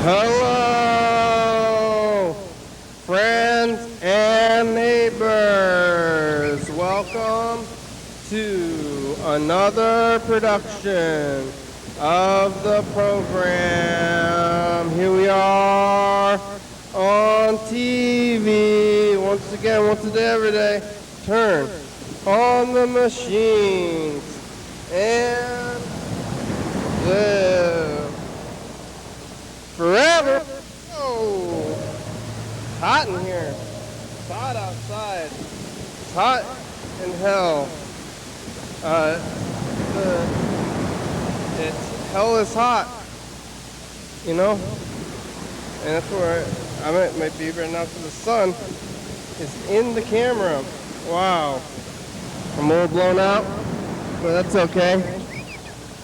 Hello, friends and neighbors. Welcome to another production of the program. Here we are on TV. Once again, once a day, every day. Turn on the machines and live forever. Oh, it's hot in here. It's hot outside. It's hot in hell. Hell is hot, you know? And that's where I'm at my beaver right now, because the sun is in the camera. Wow. I'm a little blown out, but that's okay.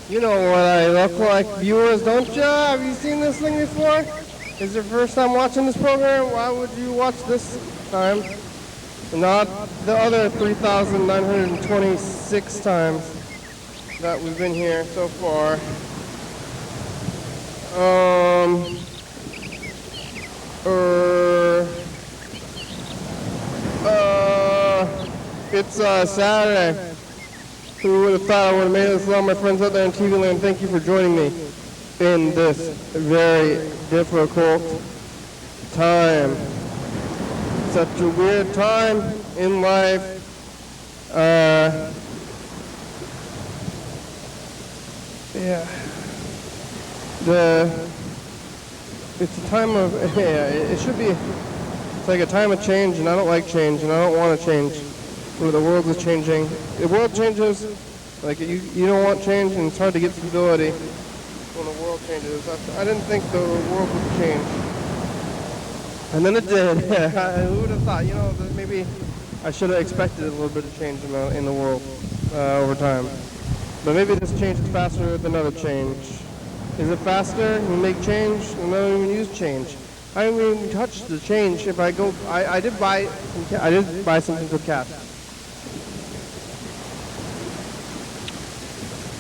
You know what I look like, viewers, don't you? Have you seen this thing before? Is it your first time watching this program? Why would you watch this time and not the other 3,926 times that we've been here so far? It's Saturday. Who would have thought I would have made it this long? My friends out there in TV land, thank you for joining me in this very difficult time. Such a weird time in life. It's a time of, it should be, it's like a time of change, and I don't like change, and I don't want to change. Where the world is changing. The world changes, like you don't want change, and it's hard to get stability when the world changes. I didn't think the world would change. And then it did. Who would have thought, you know, that maybe I should have expected a little bit of change in the world over time. But maybe this change is faster than other change. Is it faster? You make change, and I don't even use change. I don't even touch the change. If I go, I did buy something for cash.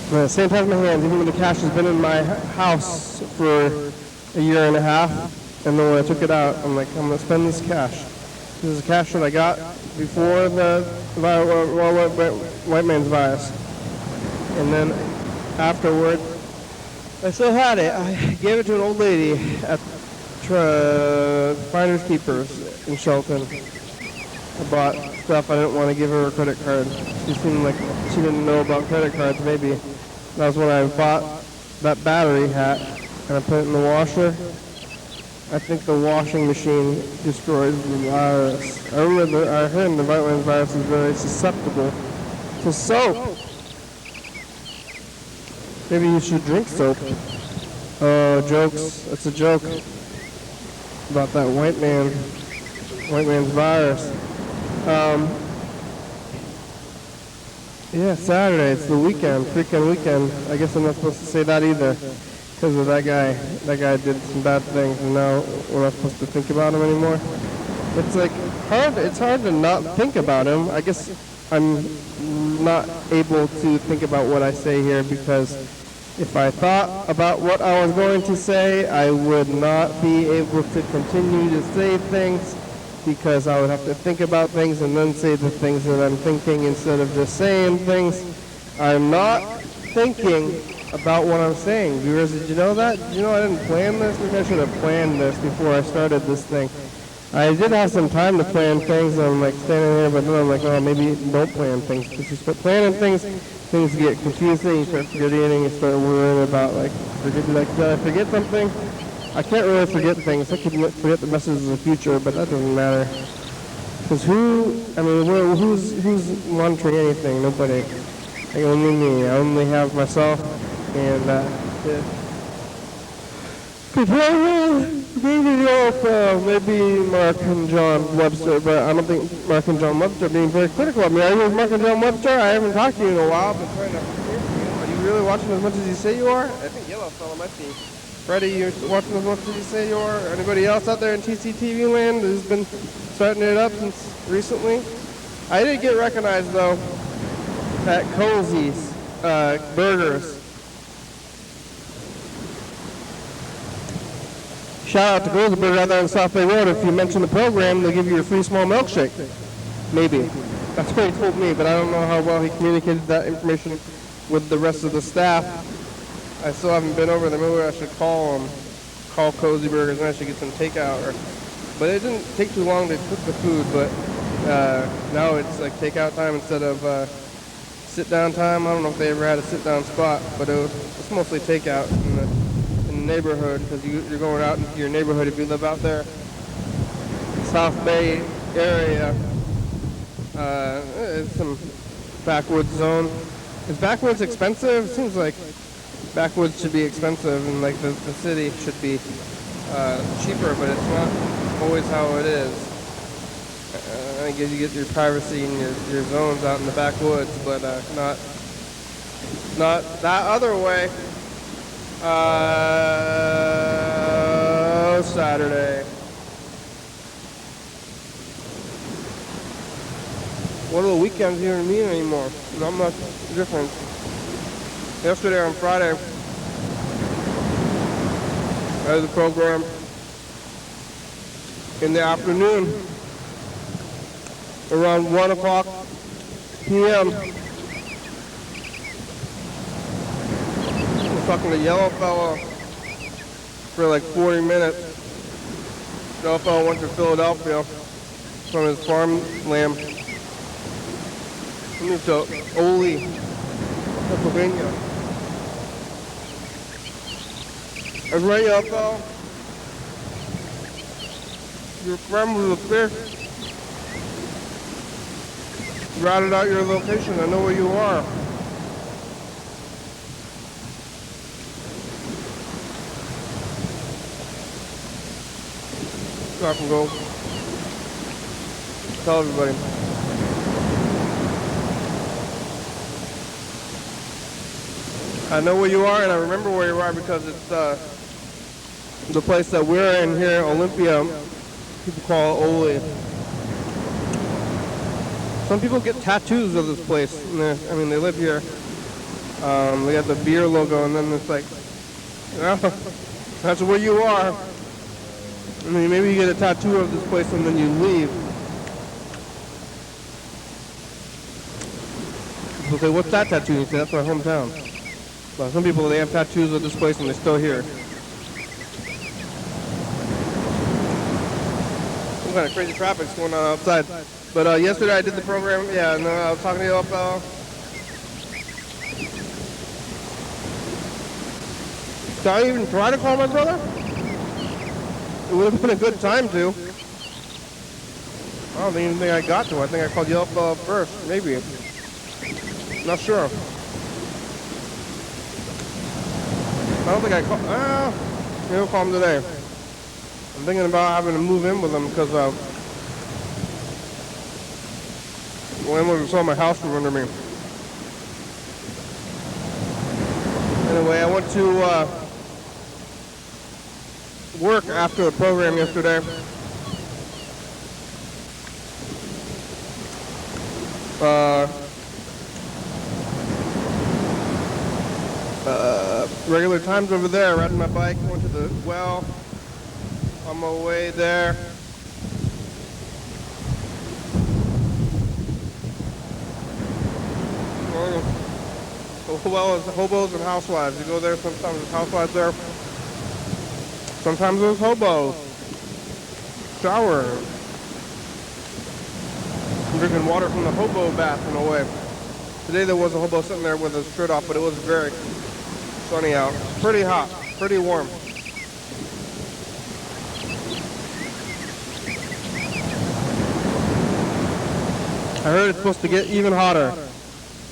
But at the same time in my hands, even when the cash has been in my house for a year and a half, and then when I took it out, I'm like, I'm going to spend this cash. This is cash that I got before the white man's virus. And then afterward, I still had it. I gave it to an old lady at Finders Keepers in Shelton. I bought stuff. I didn't want to give her a credit card. She seemed like she didn't know about credit cards, maybe. That was when I bought that battery hat and I put it in the washer. I think the washing machine destroys the virus. I heard the white man's virus is very susceptible to soap. Maybe you should drink soap. Oh, jokes. That's a joke about that white man's virus. Yeah, Saturday. It's the weekend, freaking weekend. I guess I'm not supposed to say that either, because of that guy. That guy did some bad things, and now we're not supposed to think about him anymore. It's like hard. It's hard to not think about him. I guess I'm not able to think about what I say here, because if I thought about what I was going to say, I would not be able to continue to say things, because I would have to think about things and then say the things that I'm thinking instead of just saying things. I'm not thinking about what I'm saying. Viewers, did you know that? Did you know I didn't plan this? Maybe I should have planned this before I started this thing. I did have some time to plan things, and I'm like standing here, but then I'm like, oh, maybe don't plan things. Because you start planning things, things get confusing, you start forgetting, you start worrying about, like, did I forget something? I can't really forget things. I can forget the messages of the future, but that doesn't matter. Because who's monitoring anything? Nobody. Like, only me. I only have myself, and maybe Mark and John Webster, but I don't think Mark and John Webster are being very critical of me. Are you Mark and John Webster? I haven't talked to you in a while. I've been trying to hear from you. Are you really watching as much as you say you are? I think Yellow Fellow might be. Freddie, you're watching as much as you say you are? Anybody else out there in TCTV land who's been starting it up since recently? I did get recognized, though, at Cozy's Burgers. Shout out to Cozy Burger out there on South Bay Road. If you mention the program, they'll give you a free small milkshake. Maybe. That's what he told me, but I don't know how well he communicated that information with the rest of the staff. I still haven't been over there. Maybe I should call Cozy Burgers, and I should get some takeout. But it didn't take too long to cook the food, but now it's like takeout time instead of sit-down time. I don't know if they ever had a sit-down spot, but it's mostly takeout in the neighborhood, because you're going out into your neighborhood if you live out there. South Bay area. It's some backwoods zone. Is backwoods expensive? It seems like backwoods should be expensive, and like the city should be cheaper, but it's not always how it is. I guess you get your privacy and your zones out in the backwoods, but not that other way. Saturday. What do the weekends even mean anymore? Not much difference. Yesterday on Friday, I had the program in the afternoon, around 1 o'clock p.m. I was talking to Yellow Fella for like 40 minutes. Yellow Fella went to Philadelphia from his farmland. He moved to Ole, Pennsylvania. I was right, Yellow Fella. Your friend was a fish. Routed out your location. I know where you are. So I can go tell everybody. I know where you are, and I remember where you are because it's the place that we're in here, Olympia. People call it Ole. Some people get tattoos of this place. I mean, they live here. They got the beer logo, and then it's like, that's where you are. I mean, maybe you get a tattoo of this place and then you leave. People say, what's that tattoo? You say, that's my hometown. But some people, they have tattoos of this place and they're still here. Some kind of crazy traffic's going on outside. But yesterday I did the program, yeah, and I was talking to you fellow. Did I even try to call my brother? It would have been a good time to. I don't even think I got to. I think I called Yellow Fella first, maybe. Not sure. I don't think I called. Maybe I'll call him today. I'm thinking about having to move in with him because the landlord sold my house from under me. Anyway, I went to work after the program yesterday. Regular times over there, riding my bike, went to the well, on my way there. Well, it's hobos and housewives. You go there, sometimes there's housewives there. Sometimes there's hobos. Shower. I'm drinking water from the hobo bath in a way. Today there was a hobo sitting there with his shirt off, but it was very sunny out. Pretty hot, pretty warm. I heard it's supposed to get even hotter.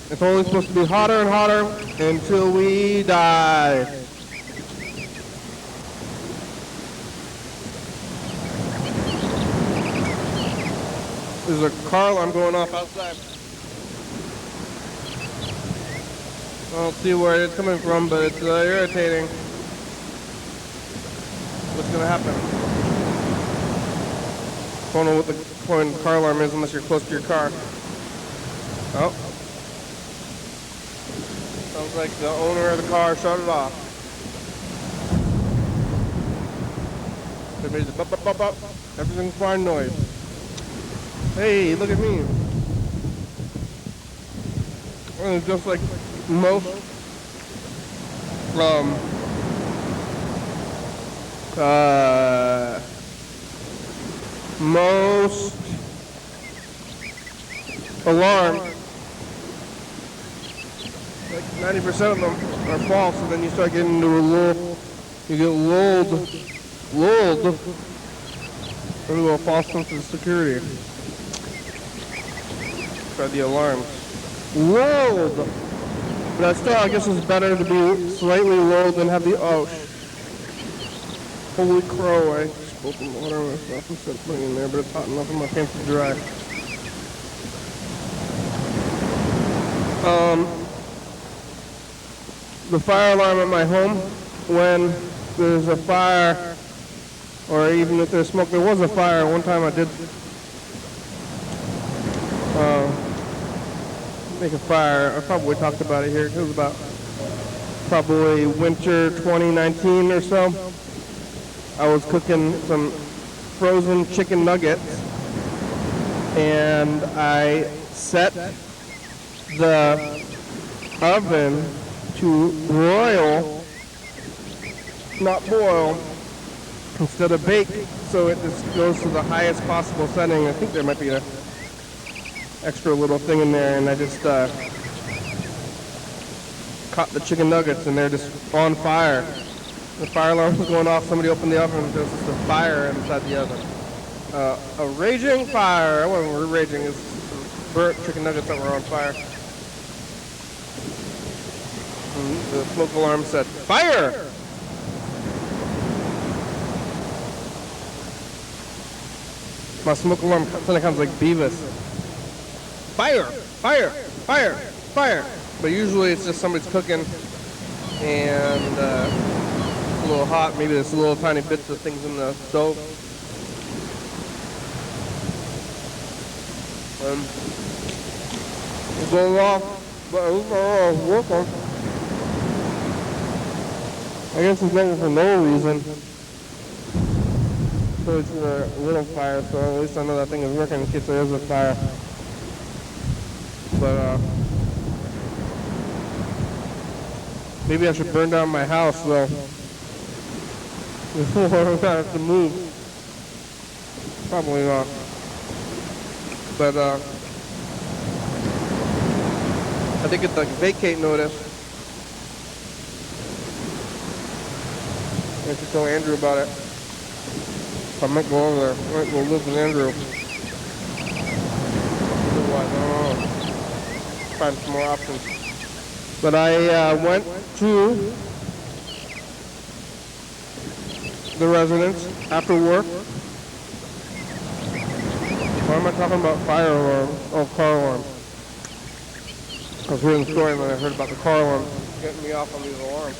It's only supposed to be hotter and hotter until we die. There's a car alarm going off outside. I don't see where it's coming from, but it's irritating. What's going to happen? I don't know what the point of the car alarm is unless you're close to your car. Oh. Sounds like the owner of the car shut it off. They made the bop, bop, bop, bop. Everything's fine noise. Hey, look at me. And it's just like most most alarms, like 90% of them are false, and then you start getting into you get lulled into a false sense of security by the alarms. Lulled! But still, I guess it's better to be slightly lulled than have the, oh, holy crow, I spilled some water on myself instead of putting it in there, but it's hot enough and my pants are dry. The fire alarm at my home, when there's a fire, or even if there's smoke, there was a fire. One time I did make a fire. I probably talked about it here. It was about probably winter 2019 or so. I was cooking some frozen chicken nuggets, and I set the oven to broil, not boil, instead of bake, so it just goes to the highest possible setting. I think there might be an extra little thing in there, and I just caught the chicken nuggets, and they're just on fire. The fire alarm was going off. Somebody opened the oven, and there's just a fire inside the oven. A raging fire. It wasn't raging. It was some burnt chicken nuggets that were on fire. And the smoke alarm said, "Fire!" My smoke alarm kind of comes like Beavis. Fire! Fire! Fire! Fire! But usually it's just somebody's cooking and it's a little hot. Maybe there's little tiny bits of things in the stove. It's going off, but it's working. I guess it's going for no reason. So it's a little fire, so at least I know that thing is working in case there is a fire. But maybe I should burn down my house though before I have to move. Probably not. But I think it's like vacate notice. I should tell Andrew about it. I might go over there. I might go live with Andrew. Otherwise, I don't know. Find some more options. But I went to the residence after work. Why am I talking about fire alarm? Oh, car alarm. I was hearing the story and then I heard about the car alarm getting me off on these alarms.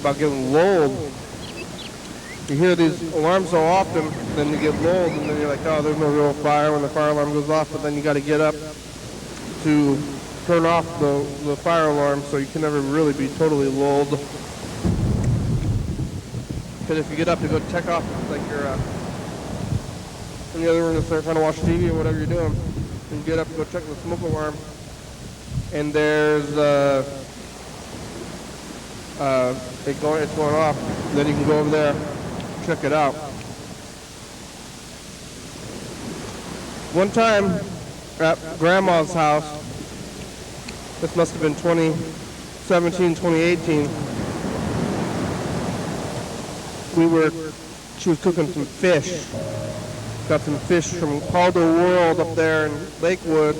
About getting lulled. You hear these alarms so often, then you get lulled, and then you're like, oh, there's no real fire when the fire alarm goes off, but then you got to get up to turn off the fire alarm, so you can never really be totally lulled. Because if you get up to go check off, like you're in the other room to start trying to watch TV or whatever you're doing, and you get up to go check the smoke alarm, and there's it's going off, then you can go over there, check it out. One time at Grandma's house, this must have been 2017, 2018, she was cooking some fish. Got some fish from Calder World up there in Lakewood,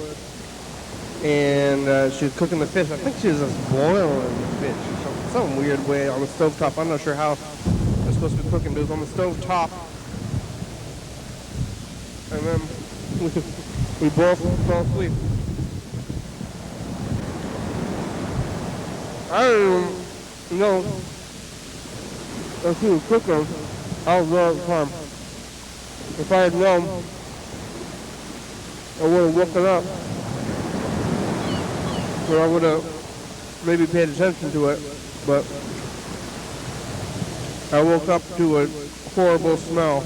and she was cooking the fish. I think she was just boiling the fish or some weird way on the stovetop. I'm not sure how they're supposed to be cooking, but it was on the stovetop. And then we both fell asleep. I don't even know if she was cooking. I was there at the time. If I had known, I would have woken up. Or I would have maybe paid attention to it. But I woke up to a horrible smell.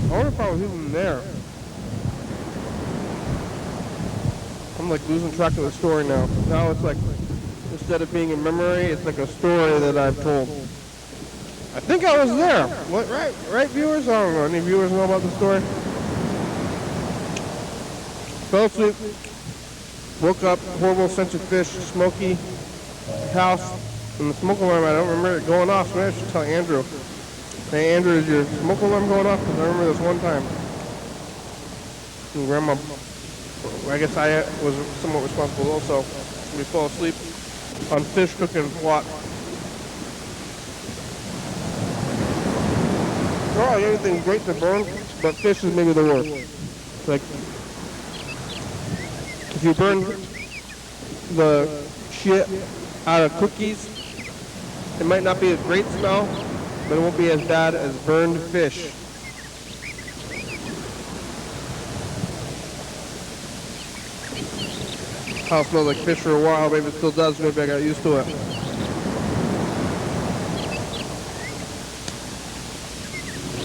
I wonder if I was even there. I'm like losing track of the story now. Now it's like, instead of being a memory, it's like a story that I've told. I think I was there. What, right, viewers? I don't know. Any viewers know about the story? Fell asleep. Woke up. Horrible stench of fish. Smoky house. And the smoke alarm, I don't remember it going off. So maybe I should tell Andrew. Hey, Andrew, is your smoke alarm going off? Because I remember this one time. And Grandma, I guess I was somewhat responsible also. We fell asleep on fish cooking wok. Oh, anything great to burn, but fish is maybe the worst. Like, if you burn the shit out of cookies, it might not be a great smell, but it won't be as bad as burned fish. House smelled like fish for a while, maybe it still does, maybe I got used to it.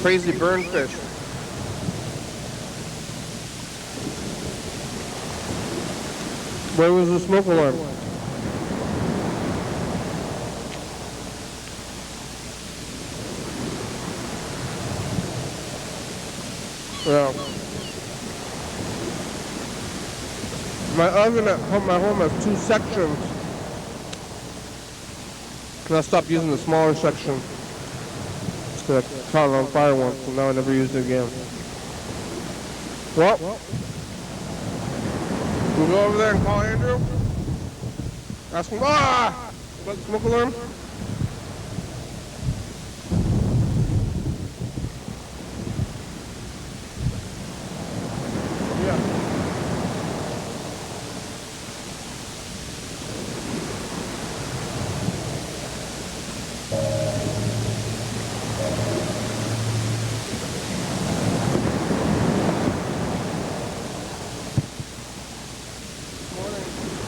Crazy burned fish. Where was the smoke alarm? Well, my oven at home, my home has 2 sections. And I stopped using the smaller section. Because I caught it on fire once, and now I never used it again. Well, we'll go over there and call Andrew. Ask him, about the smoke alarm.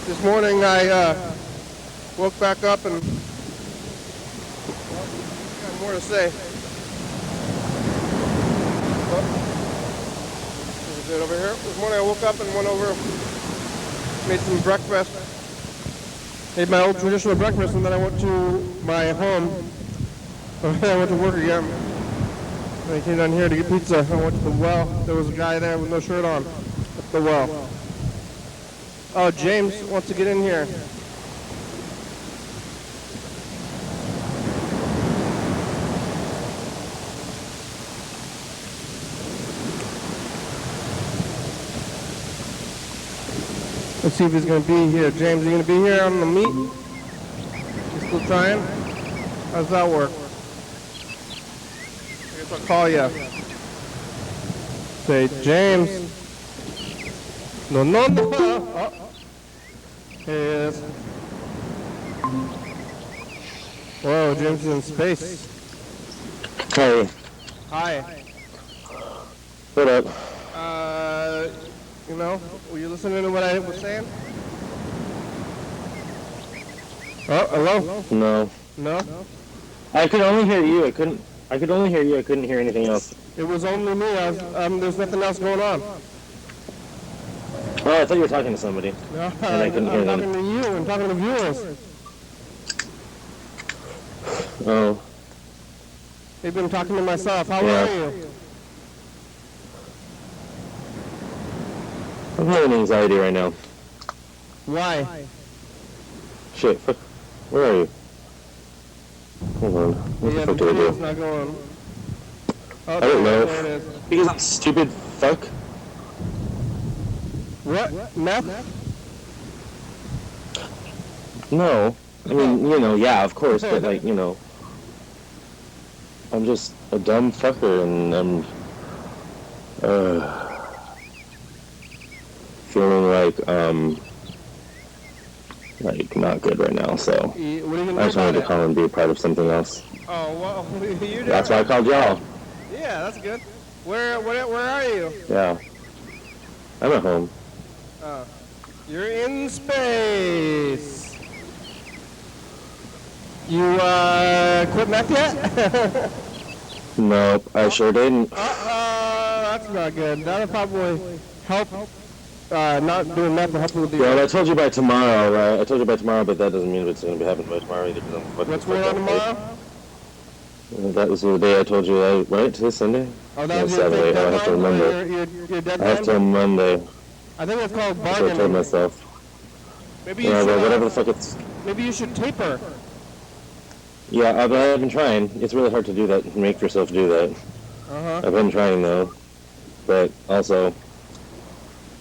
This morning I woke back up and got more to say. Is it over here? This morning I woke up and went over, made some breakfast, made my old traditional breakfast, and then I went to my home. And then I went to work again. And I came down here to get pizza. I went to the well. There was a guy there with no shirt on at the well. Oh, James wants to get in here. Let's see if he's going to be here. James, are you going to be here on the meet? You still trying? How's that work? I guess I'll call you. Say, James. No. Oh. Here he is. Whoa, James is in space. Hey. Hi. What up? Were you listening to what I was saying? Oh, hello? No. No? I could only hear you. I could only hear you. I couldn't hear anything else. It was only me. There's nothing else going on. Oh, I thought you were talking to somebody. No, and I couldn't hear them. I'm talking to you. I'm talking to viewers. Oh. Maybe I'm talking to myself. How Yeah. are you? I'm having anxiety right now. Why? Shit, fuck. Where are you? Hold on. What the fuck do I video's do? not going. Oh, I don't know. there it is. Because I'm stupid fuck. What? Meth? No. I mean, yeah, of course, but like, I'm just a dumb fucker and I'm feeling like not good right now, so What are you gonna do I just wanted about to call and be a part of something else. Oh, well, you do. That's why I called y'all. Yeah, that's good. Where are you? Yeah. I'm at home. Oh, you're in space. You quit meth yet? Nope, I sure didn't. That's not good. That'll probably help. Not doing that to help with the. Well, I told you by tomorrow, right? I told you by tomorrow, but that doesn't mean it's going to be happening by tomorrow either. Because I'm fucking What's going on tomorrow? That was the day I told you, right? Today's Sunday? Oh, that was your Saturday. deadline? I have till Monday. Your deadline? I have till Monday. I think it's called That's what I told bargaining. myself. Maybe you Yeah, should. well, whatever the fuck it's... Maybe you should taper. Yeah, but I've been trying. It's really hard to do that, make yourself do that. I've been trying, though. But also...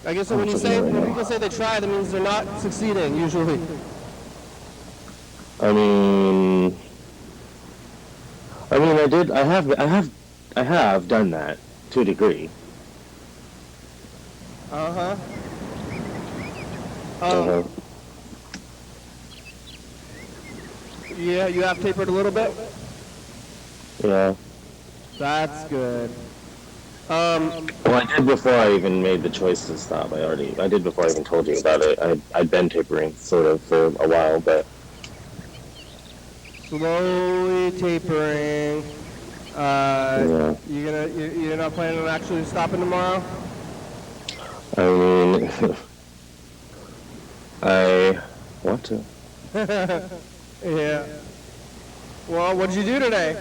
I guess when you say, when people say they try, that means they're not succeeding, usually. I mean, I have done that to a degree. Yeah, you have tapered a little bit? Yeah. That's good. Well, I did before I even made the choice to stop. I did before I even told you about it. I'd been tapering, sort of, for a while, but... Slowly tapering. Yeah. You're not planning on actually stopping tomorrow? I mean... I want to. Yeah. Well, what did you do today?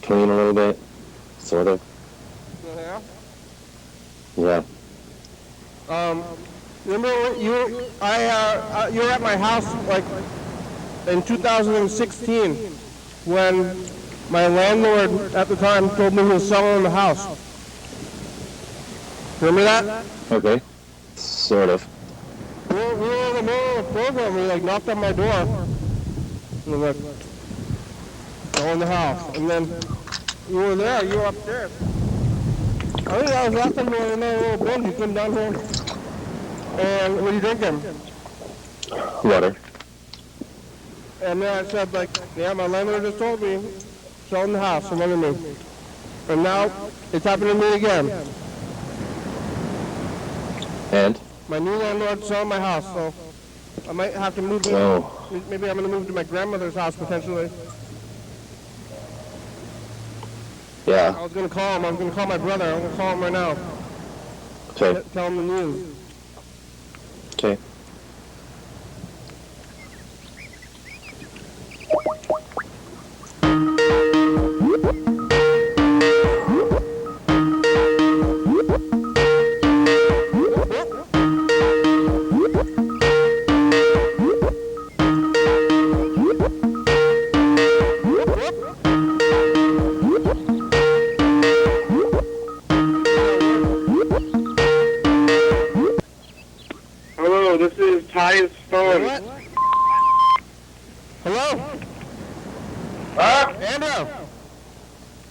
Clean a little bit, sort of. Yeah. Yeah. Remember when you were at my house like in 2016 when my landlord at the time told me he was selling the house. Remember that? Okay. Sort of. We were in the middle of the program. We like knocked on my door. And we were like, go in the house. And then you were there. You were upstairs. I think that was last time we were in that little bin. You came down here. And what are you drinking? Water. And then I said, like, yeah, my landlord just told me, selling the house, remember me. And now it's happening to me again. And? My new landlord's selling my house, so I might have to move. Oh. Maybe I'm going to move to my grandmother's house potentially. Yeah. I was going to call him. I was going to call my brother. I'm going to call him right now. Okay. Tell him the news. Okay. Hello, this is Ty's phone. What? Hello? Huh? Andrew?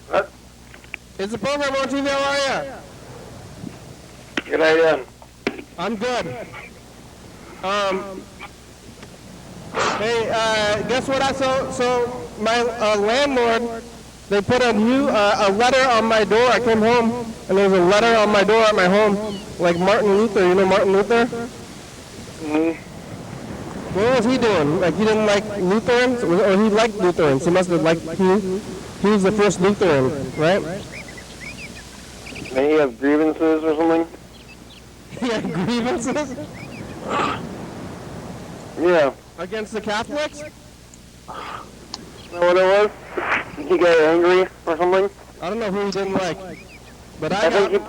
What? Is the program on TV? How are you? Good idea. I'm good. Hey, guess what so my landlord, they put a letter on my door. I came home and there was a letter on my door at my home, like Martin Luther. You know Martin Luther? Mm-hmm. What was he doing? Like he didn't like Lutherans, or he liked Lutherans? He must have liked. He was the first Lutheran, right? May he have grievances or something? He had grievances Yeah. against the Catholics. Is that what it was? He got angry or something? I don't know who he didn't like, but I think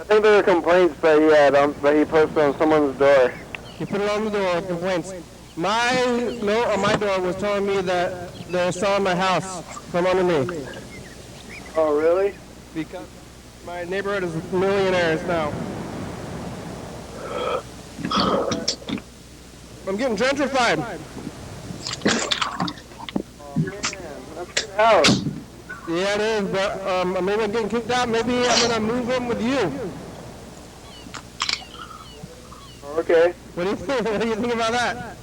there were complaints that he had that he posted on someone's door. He put it on the door, complaints. My note on my door was telling me that they were selling my house from under me. Oh, really? Because my neighborhood is millionaires now. I'm getting gentrified. Oh, man, that's a good house. Yeah, it is, but maybe I'm getting kicked out. Maybe I'm going to move in with you. Okay, What do you think? What do you think about that?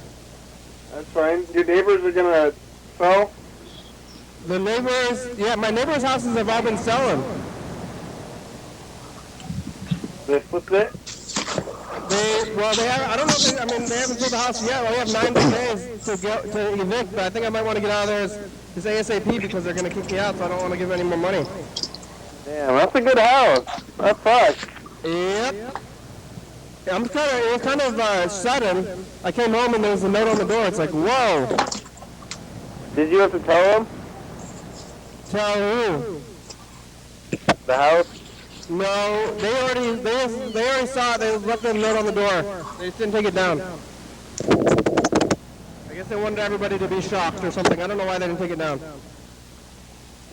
that's fine. Your neighbors are gonna sell? The neighbors, yeah, my neighbors' houses have all been selling. They flipped it? I don't know if they haven't sold the house yet. We have 90 days to evict, but I think I might want to get out of there as ASAP because they're going to kick me out, so I don't want to give any more money. Damn, that's a good house. That sucks. Yep. It was kind of sudden. I came home and there was a note on the door. It's like, whoa. Did you have to tell them? Tell who? The house? No, they already saw it. They left a note on the door. They just didn't take it down. I guess they wanted everybody to be shocked or something. I don't know why they didn't take it down.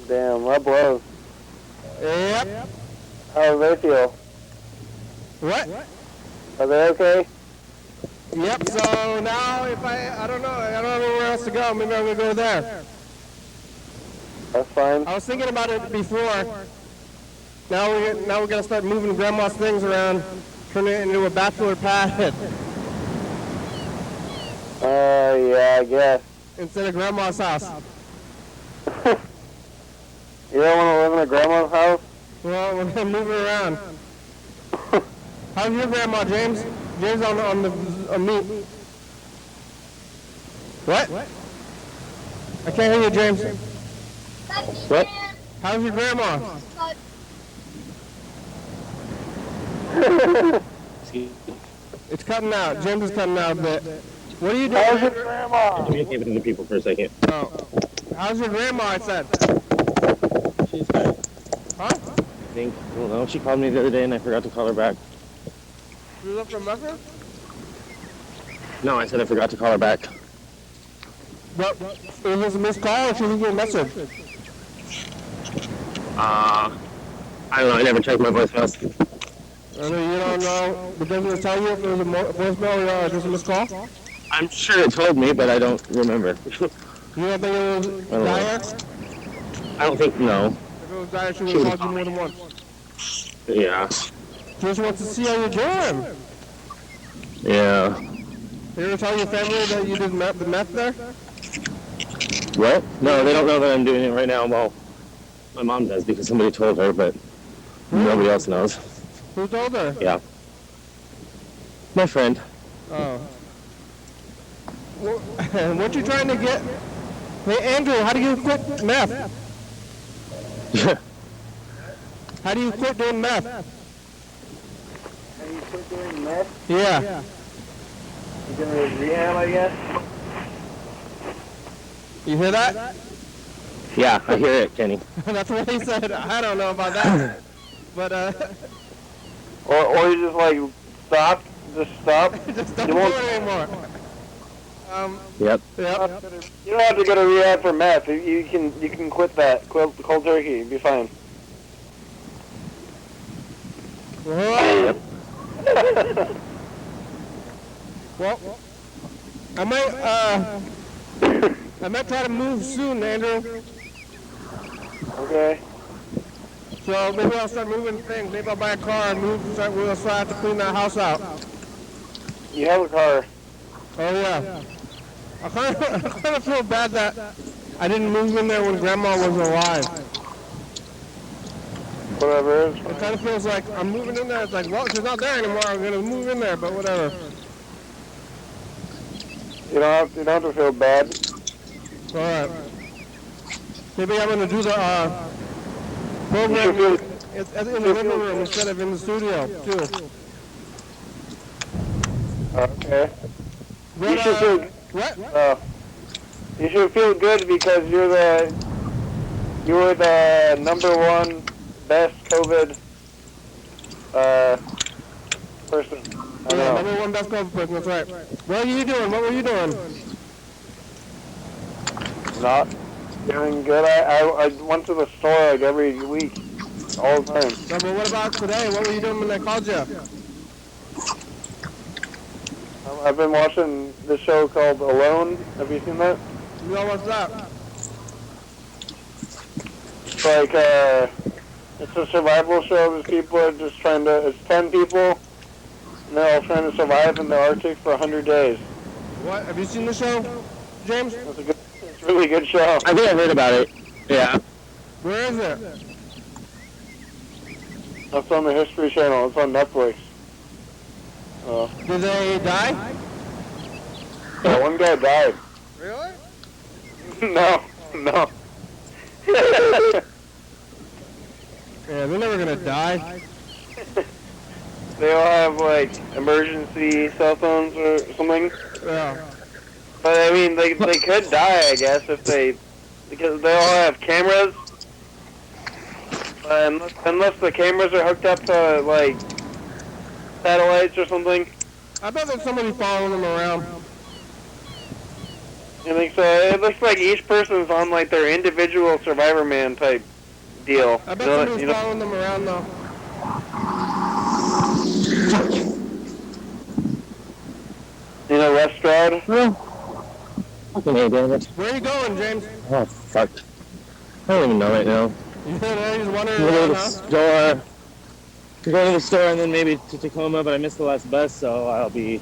Damn, that blows. Yep. How do they feel? What? Are they okay? Yep, so now I don't know where else to go. Maybe I'm going to go there. That's fine. I was thinking about it before. Now we're going to start moving Grandma's things around, turning it into a bachelor pad. Yeah, I guess. Instead of Grandma's house. You don't want to live in a grandma's house? Well, we're going to move her around. How's your grandma, James? James on the meat. What? I can't hear you, James. What? How's your grandma? It's cutting out. James is cutting out a bit. What are you doing? How's your grandma? Communicating to people for a second. Oh. How's your grandma, I said? She's fine. Huh? I don't know. She called me the other day and I forgot to call her back. You left a message? No, I said I forgot to call her back. What? It was a missed call or she didn't get a message? I don't know. I never checked my voicemails. I mean, you don't know, but doesn't it tell you if it was a voicemail or just a missed call? I'm sure it told me, but I don't remember. You don't think it was dire? I don't think, no. If it was dire, she would have called you more than once. Yeah. She just wants to see how you're doing. Yeah. You ever tell your family that you did the meth there? What? No, they don't know that I'm doing it right now. Well, my mom does because somebody told her, but nobody else knows. Who told her? Yeah. My friend. Oh. What you trying to get? Hey, Andrew, how do you quit meth? How do you quit doing meth? How do you quit doing meth? Yeah. You going to rehab, I guess? You hear that? Yeah, I hear it, Kenny. That's what he said. I don't know about that. But, Or you just like stop, just stop. just don't do it anymore. Yep. Yep. You don't have to go to rehab for meth. You can quit that cold turkey. You'll be fine. Well, well, I might try to move soon, Andrew. Okay. So maybe I'll start moving things. Maybe I'll buy a car and move. We'll start to clean that house out. You have a car. Oh yeah. I kind of feel bad that I didn't move in there when Grandma was alive. Whatever. It kind of feels like I'm moving in there. It's like, well, she's not there anymore. I'm gonna move in there, but whatever. You don't have to feel bad. All right. Maybe I'm gonna do the program in the living room instead of in the studio too. Okay. But, You should feel. what? You should feel good because you were the #1 best COVID person. I Yeah, know. #1 best COVID person. That's right. What are you doing? What were you doing? Not doing good. I went to the store like every week, all the time. No, but what about today? What were you doing when I called you? I've been watching this show called Alone. Have you seen that? You know what's up? It's like it's a survival show. These people are just trying to. It's 10 people, and they're all trying to survive in the Arctic for 100 days. What? Have you seen the show, James? It's a really good show. I think I heard about it. Yeah. Where is it? That's on the History Channel. It's on Netflix. Did they die? Yeah, one guy died. Really? No. Yeah, they're never gonna die. They all have, like, emergency cell phones or something. Yeah. But, I mean, they could die, I guess, if because they all have cameras. Unless the cameras are hooked up to, like, satellites or something. I bet there's somebody following them around. I think so. It looks like each person's on, like, their individual Survivor Man type deal. I bet somebody's following them around, though. You know, West Stroud? Well, fucking A, damn it. Where are you going, James? Oh, fuck. I don't even know right now. You just wandering I'm gonna go to around, the huh? store. I'm going to the store and then maybe to Tacoma, but I missed the last bus, so I'll be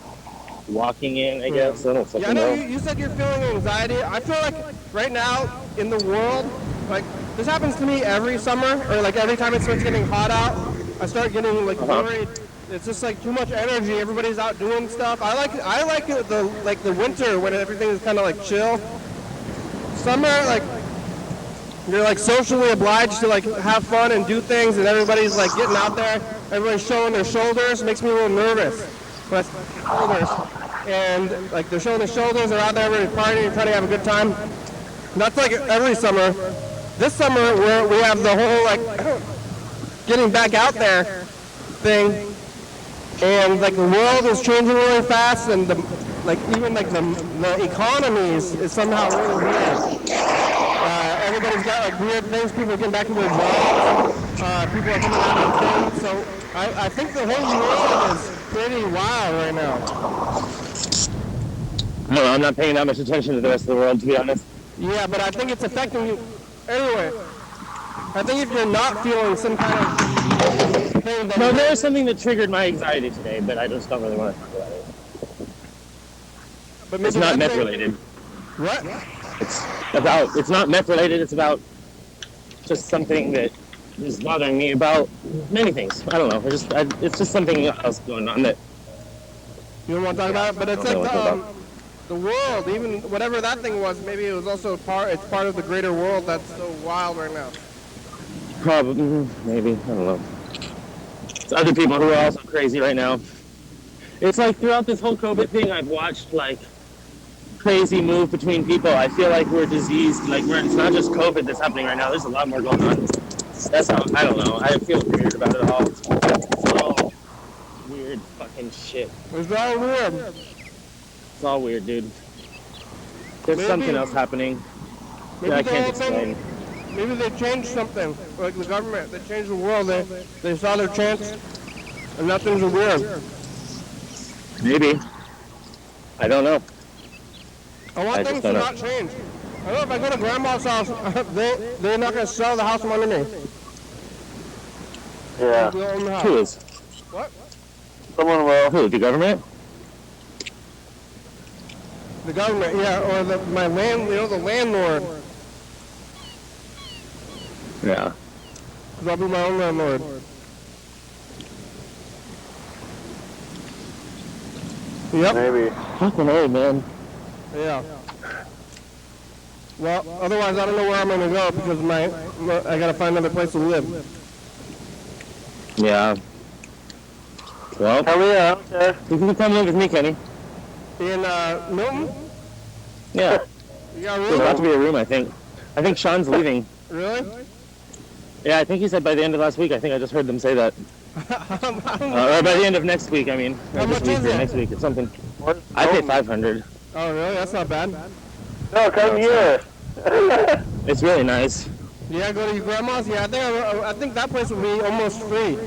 walking in, I guess. I don't fucking Yeah, I know know. you said you're feeling anxiety. I feel like right now in the world, like this happens to me every summer, or like every time it starts getting hot out, I start getting like worried. It's just like too much energy. Everybody's out doing stuff. I like the winter when everything is kind of like chill. Summer, like you're like socially obliged to like have fun and do things, and everybody's like getting out there. Everybody's showing their shoulders. It makes me a little nervous. But shoulders, and like they're showing their shoulders. They're out there, everybody's partying, trying to have a good time. And that's like every summer. This summer, we have the whole like getting back out there thing, and like the world is changing really fast, and even the economy is somehow really weird. Everybody's got like weird things. People are getting back into their jobs. People are coming out of things. So I think the whole world is pretty wild right now. I don't know, I'm not paying that much attention to the rest of the world, to be honest. Yeah, but I think it's affecting you anyway. I think if you're not feeling some kind of thing that... No, there was something that triggered my anxiety today, but I just don't really want to talk about it. But It's not meth related. What? It's not meth related, it's about just something that is bothering me about many things. I don't know, it's just something else going on that... You don't want to talk about it? But it's like the world, even whatever that thing was, maybe it was also part of the greater world that's so wild right now. Probably, maybe, I don't know. It's other people who are also crazy right now. It's like throughout this whole COVID thing, I've watched like crazy move between people. I feel like we're diseased, like it's not just COVID that's happening right now, there's a lot more going on. That's how, I don't know, I feel weird about it all. It's all weird fucking shit. It's all weird. It's all weird, dude. There's something else happening that I can't explain. Maybe they changed something, like the government. They changed the world. They saw their chance, and now things are weird. Maybe. I don't know. I want things to not change. I know if I go to Grandma's house, they're not going to sell the house from under me. Yeah. Who is? What? Someone will. Who, the government? The government, yeah, or the landlord. Yeah. Because I'll be my own landlord. Yep. Maybe. Fucking A, man. Yeah. Well, otherwise I don't know where I'm going to go because I got to find another place to live. Yeah. Well, Hell yeah, okay. you can come live with me, Kenny. In Milton? Yeah. You got a There's room? about to be a room, I think. I think Sean's leaving. Really? Yeah, I think he said by the end of last week. I think I just heard them say that. Or by the end of next week, I mean. How much this week is or it? next week, it's something. I pay $500. Oh, really? That's not bad. No, come here. It's really nice. Yeah, go to your grandma's? Yeah, I think that place will be almost free.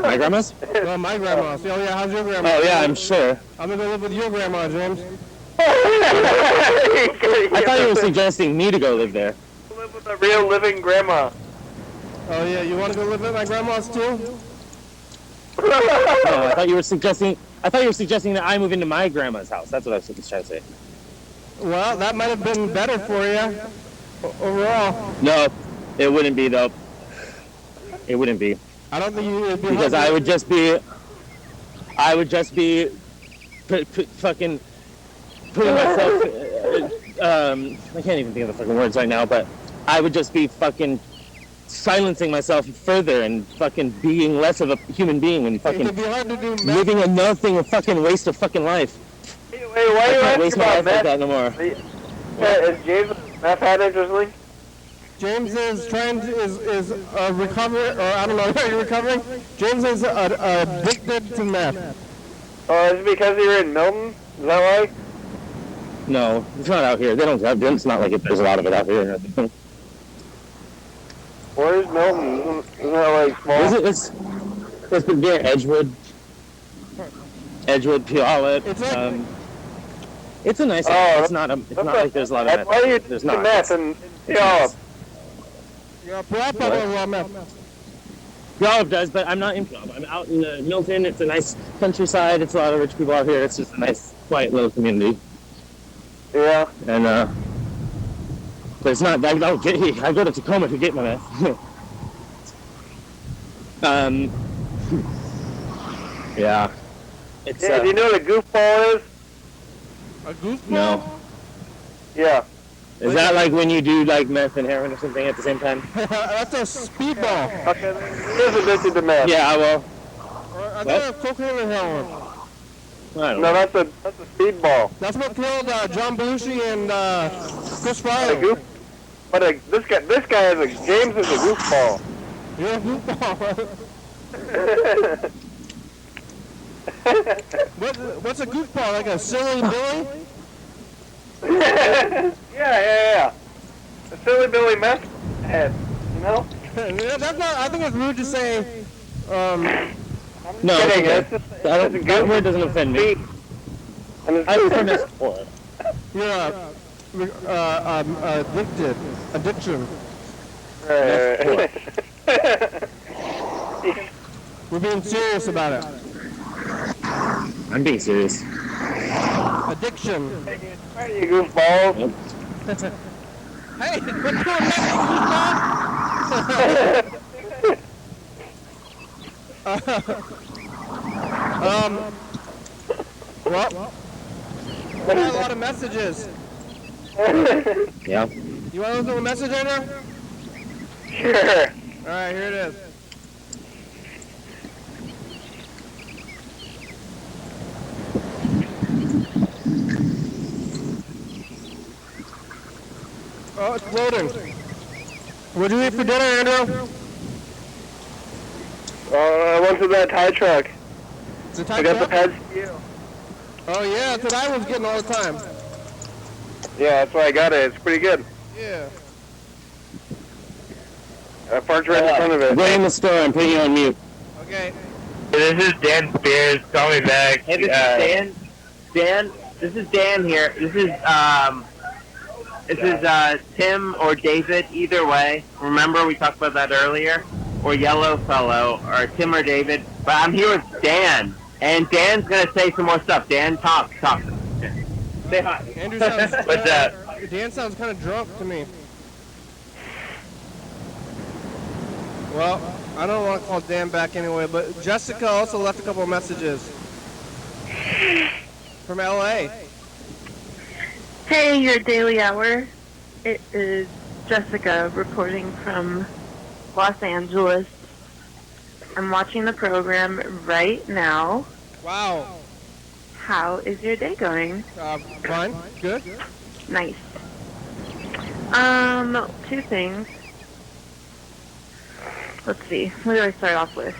My grandma's? Well, my grandma's. Oh, yeah, how's your grandma? Oh, yeah, I'm sure. I'm going to go live with your grandma, James. I thought you were suggesting me to go live there. Live with a real living grandma. Oh, yeah, you want to go live at my grandma's, too? No, I thought you were suggesting that I move into my grandma's house. That's what I was trying to say. Well, that might have been better for you overall. No, it wouldn't be, though. It wouldn't be. I don't think you would be Because I would just be I would just be fucking putting myself. I can't even think of the fucking words right now, but I would just be fucking silencing myself further and fucking being less of a human being and fucking It'd be hard to do meth. living another thing, a fucking waste of fucking life. Wait, why are you I can't asking waste my about life like meth? that no more. Is James a meth addict or something? James is trying to is recovering, or I don't know, are you recovering? James is addicted to meth. Oh, is it because you're in Milton? Is that why? No, it's not out here. They don't have. It's not like there's a lot of it out here. Where is Milton? Isn't that like small? Is it? It's near Edgewood, Puyallup. It's like, it's a nice. Oh, it's not like there's a lot of meth. Why are you There's doing not. meth and Puyallup? yeah, Puyallup has a lot of meth. Puyallup does, but I'm not in Puyallup. I'm out in Milton. It's a nice countryside. It's a lot of rich people out here. It's just a nice, quiet little community. Yeah. And but it's not. I go to Tacoma to get my meth. Yeah. It's. Yeah, do you know what a goofball is? A goofball? No. Yeah. Is that like when you do like meth and heroin or something at the same time? That's a speedball. Okay, he is addicted to meth. Yeah, well, Or I think it's cocaine and heroin. I don't No, know. that's a speedball. That's what killed John Belushi and Chris A Farley. goof. But this guy is James is a goofball. You're a goofball. What's a goofball? Like a silly Billy? Yeah. A silly Billy meth head, you know? Yeah, that's not. I think it's rude to say. No, it's Kidding, okay. it's just- I don't, it's a that goof. word doesn't offend me. And it's I've heard this before. You're addicted. Addiction. Right. We're being serious about it. I'm being serious. Addiction. Why are you goofballs? Hey, quit doing that, you goofball. Well, we got a lot of messages. Yeah. You want to listen to a message right now? Sure. Alright, here it is. Oh, it's loading. What'd you eat for dinner, Andrew? I went to that Thai truck. It's a Thai I got the truck? pads for you. Oh yeah, that's what I was getting all the time. Yeah, that's why I got it. It's pretty good. Yeah. I parked right in front of I'm it. going in the store. I'm putting you on mute. Okay. This is Dan Spears. Call me back. Hey, this is Dan. Dan, this is Dan here. This is Tim or David. Either way. Remember we talked about that earlier, or Yellow Fellow, or Tim or David. But I'm here with Dan, and Dan's gonna say some more stuff. Dan, talk. Say hi. Andrew sounds. What's up? Dan sounds kind of drunk to me. Well, I don't want to call Dan back anyway, but Jessica also left a couple of messages from LA. Hey, your daily hour. It is Jessica reporting from Los Angeles. I'm watching the program right now. Wow. How is your day going? Fine. Good. Nice. Two things. Let's see. What do I start off with?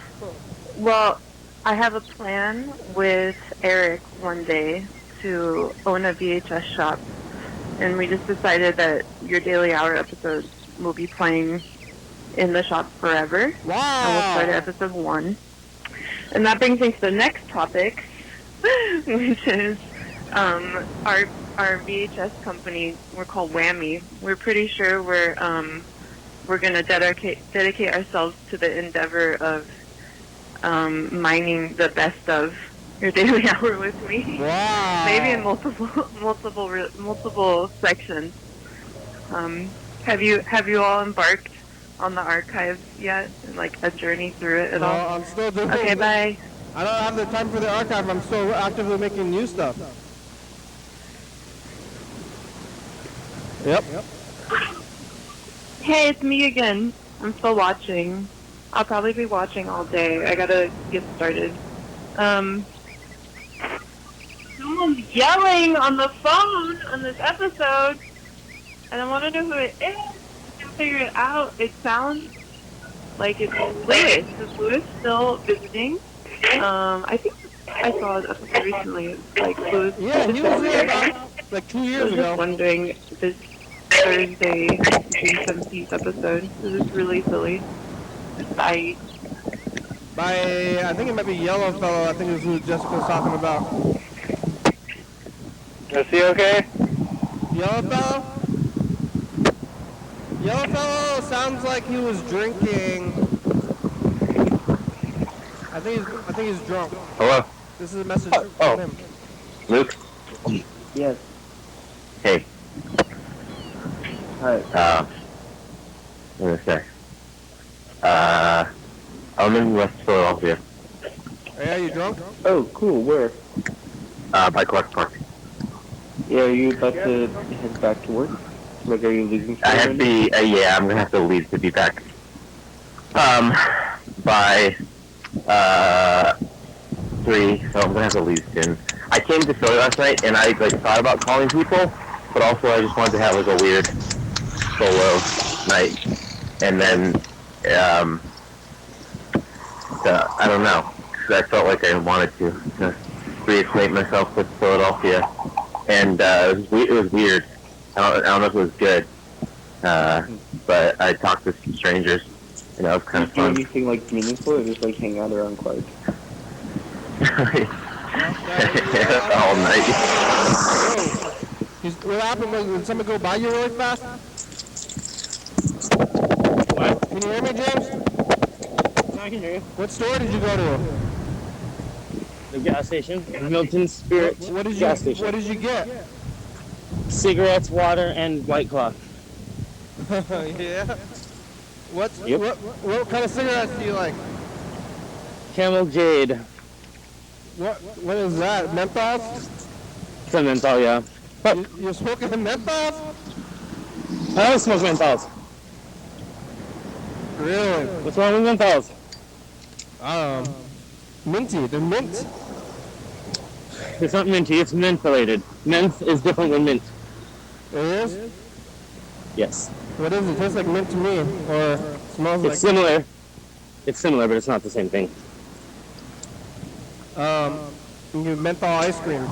Well, I have a plan with Eric one day to own a VHS shop, and we just decided that your daily hour episodes will be playing in the shop forever. And we'll start at episode 1. And that brings me to the next topic, which is our VHS company. We're called Whammy. We're pretty sure we're going to dedicate ourselves to the endeavor of mining the best of your daily hour with me. Wow. Maybe in multiple sections. Have you all embarked on the archives yet? Like a journey through it at all? I'm still doing Okay, it. bye. I don't have the time for the archive. I'm still actively making new stuff. Yep. Hey, it's me again. I'm still watching. I'll probably be watching all day. I gotta get started. Someone's yelling on the phone on this episode, and I want to know who it is. I can't figure it out. It sounds like it's Lewis. Is Lewis still visiting? I think I saw an episode recently. Like Lewis. Yeah, he was here about like 2 I years was ago. just wondering this Thursday, June 17th episode. This is really silly. Bye. I think it might be Yellow Fellow. I think is who Jessica was talking about. Is he okay? Yellow Fellow? Yellow Fellow sounds like he was drinking. I think he's drunk. Hello? This is a message Oh. from him. Luke? Yes. Hey. Hi. What did I say? I'm in West Philadelphia. Hey, are you drunk? Oh, cool. Where? By Clark Park. Yeah, are you about to head back to work? Like, are you leaving? I have to be, yeah, I'm gonna have to leave to be back. By, 3, so I'm gonna have to leave soon. I came to Philly last night, and I, like, thought about calling people, but also I just wanted to have, like, a weird solo night. And then, I don't know, 'cause I felt like I wanted to reacquaint myself with Philadelphia. And, it was weird. I don't know if it was good, but I talked to some strangers, and that was kind of Do fun. anything, like, meaningful, or just, like, hang out around Clark? All night. What happened? Did someone go by you really fast? What? Can you hear me, James? No, I can hear you. What store did you go to? The gas station. Milton Spirit What did you gas station. What did you get? Cigarettes, water, and White Claw. Yeah. Yep. What kind of cigarettes do you like? Camel Jade. What is that? Menthols? It's a menthol, yeah. But You're smoking menthols? I don't smoke menthols. Really? What's wrong with menthols? Minty. They're mint. It's not minty, it's mentholated. Menth is different than mint. It is? Yes. What is it? Tastes like mint to me, or smells It's like. similar. It's similar, but it's not the same thing. You get menthol ice cream.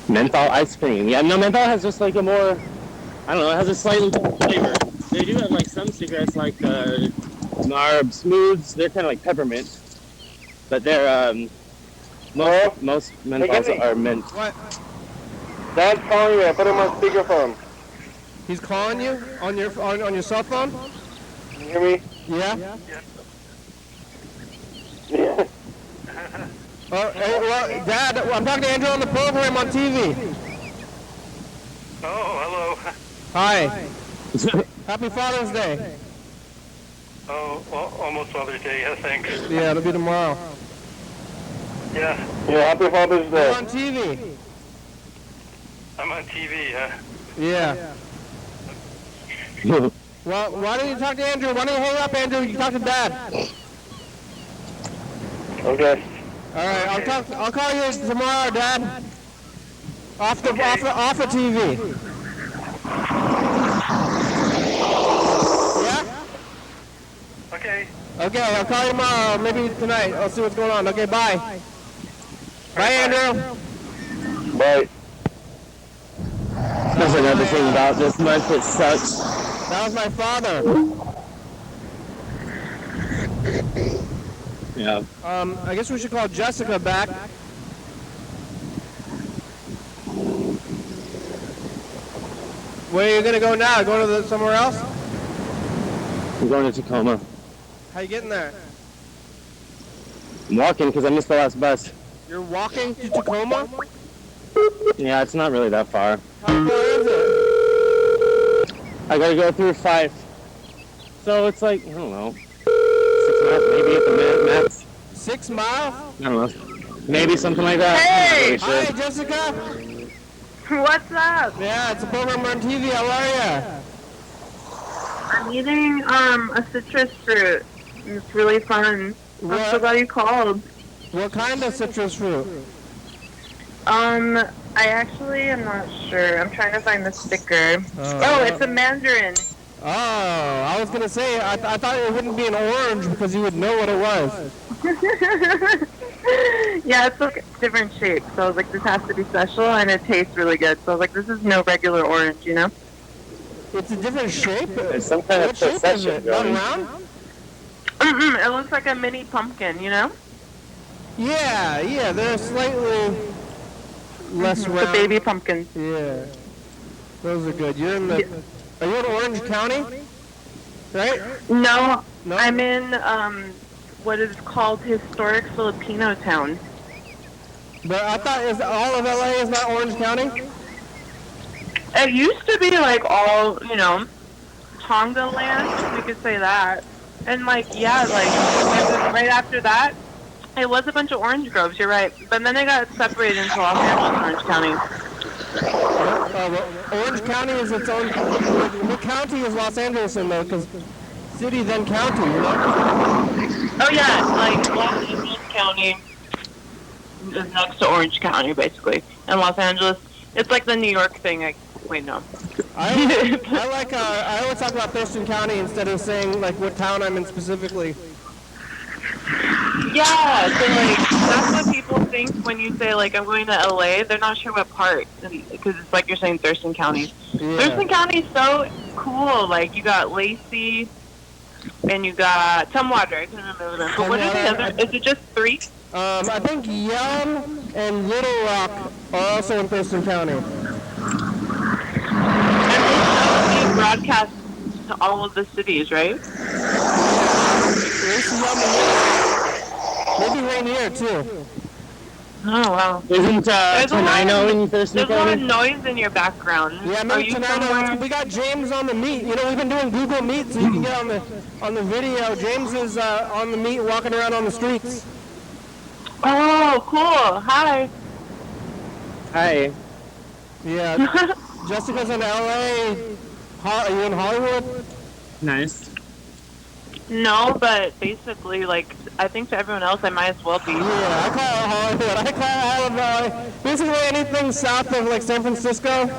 Menthol ice cream. Yeah, no, menthol has just like a more, I don't know, it has a slightly different flavor. They do have like some cigarettes like Narb Smooths, they're kind of like peppermint. But they're, most menthols are mint. What? Dad's calling you. I put him on speakerphone. He's calling you on your cell phone? Can you hear me? Yeah. Yeah. Hey, well, Dad, I'm talking to Andrew on the program on TV. Oh, hello. Hi. Happy Father's Day. Oh, well, almost Father's Day, yeah, thanks. Yeah, it'll be tomorrow. Yeah, Yeah, happy Father's We're Day. on TV. I'm on TV, huh? Yeah. Well, why don't you talk to Andrew? Why don't you hang up, Andrew? You can talk to Dad. Okay. All right, I'll call you tomorrow, Dad. Off the TV. Yeah? Okay. Okay, I'll call you tomorrow, maybe tonight. I'll see what's going on. Okay, bye. Bye, Andrew. Bye. There's another thing about this month that sucks. That was my father. Yeah. I guess we should call Jessica back. Where are you gonna go now? Going to somewhere else? I'm going to Tacoma. How you getting there? I'm walking because I missed the last bus. You're walking to Tacoma? Yeah, it's not really that far. How far is it? I gotta go through 5. So it's like, I don't know, 6.5 maybe at the max. 6 miles? I don't know. Maybe something like that. Hey! I'm not really Hi, sure. Jessica. What's up? Yeah, it's a program on TV. How are I'm eating a citrus fruit. It's really fun. I'm so What? glad you called. you? What kind of citrus fruit? I actually am not sure. I'm trying to find the sticker. Oh, it's a mandarin. Oh, I was gonna say I thought it wouldn't be an orange because you would know what it was. Yeah, it's like different shapes. So I was like, this has to be special, and it tastes really good. So I was like, this is no regular orange, you know? It's a different shape. There's some kind of What shape is procession it? Not going. round? It looks like a mini pumpkin, you know? Yeah, they're slightly less The round. baby pumpkin. Yeah, those are good. You're in the. Are you in Orange County? Right? No, No? I'm in what is called historic Filipino town. But I thought all of LA is not Orange County. It used to be like all, you know, Tonga land, we could say that. And like, yeah, like right after that, it was a bunch of orange groves, you're right. But then they got separated into Los Angeles and Orange County. Well, Orange County is its own. What county is Los Angeles in though? Because city then county, you know. Oh yeah, like Los Angeles County is next to Orange County, basically. And Los Angeles, it's like the New York thing. Wait, no. I always talk about Thurston County instead of saying like what town I'm in specifically. Yeah, so like that's what people think when you say like I'm going to LA. They're not sure what part, because it's like you're saying Thurston County. Yeah. Thurston County is so cool. Like you got Lacey, and you got Tumwater. I can't remember them. But what are the other? Is it just 3? I think Yelm and Little Rock are also in Thurston County. And they broadcast to all of the cities, right? There's Yelm and Little Rock. Maybe Rainier too. Oh wow. Isn't There's a lot Tenino of- in Thurston There's a lot of County? noise in your background. Yeah, Are maybe you tonight somewhere? we got James on the meet. You know, we've been doing Google Meet so you can get on the video. James is on the meet walking around on the streets. Oh, cool. Hi. Hi. Yeah. Jessica's in LA. Are you in Hollywood? Nice. No, but basically, like, I think to everyone else, I might as well be. Yeah, I call it Hollywood. I call all of LA. Basically anything south of like San Francisco is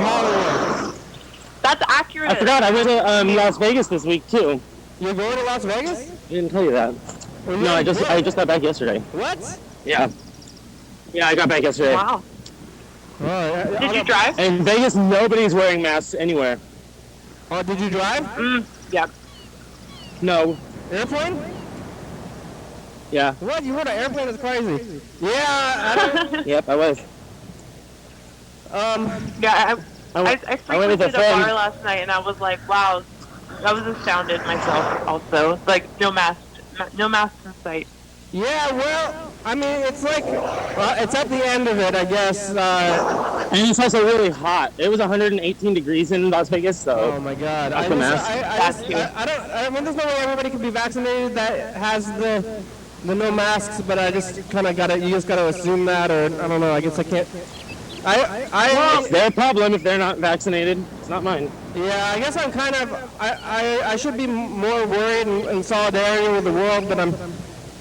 Hollywood. That's accurate. I forgot. I went to Las Vegas this week too. You're going to Las Vegas? I didn't tell you that. No, I just got back yesterday. What? Yeah. Yeah, I got back yesterday. Wow. Oh, Did you drive? In Vegas, nobody's wearing masks anywhere. Oh, did you drive? Yeah. No. Airplane? Yeah. What? You rode an airplane? That's crazy. Yeah. Yep, I was. Yeah, I went with a frequented a friend. bar last night, and I was like, wow. I was astounded myself also. Like, no masks in sight. Yeah, well, I mean, it's like, it's at the end of it, I guess. And it's also really hot. It was 118 degrees in Las Vegas, so. Oh my God! That's a mess. I mean, there's no way everybody can be vaccinated that has the no masks, but I just kind of gotta. You just gotta assume that, or I don't know. I guess I can't. It's their problem if they're not vaccinated. It's not mine. Yeah, I guess I'm kind of. I should be more worried and in solidarity with the world, but I'm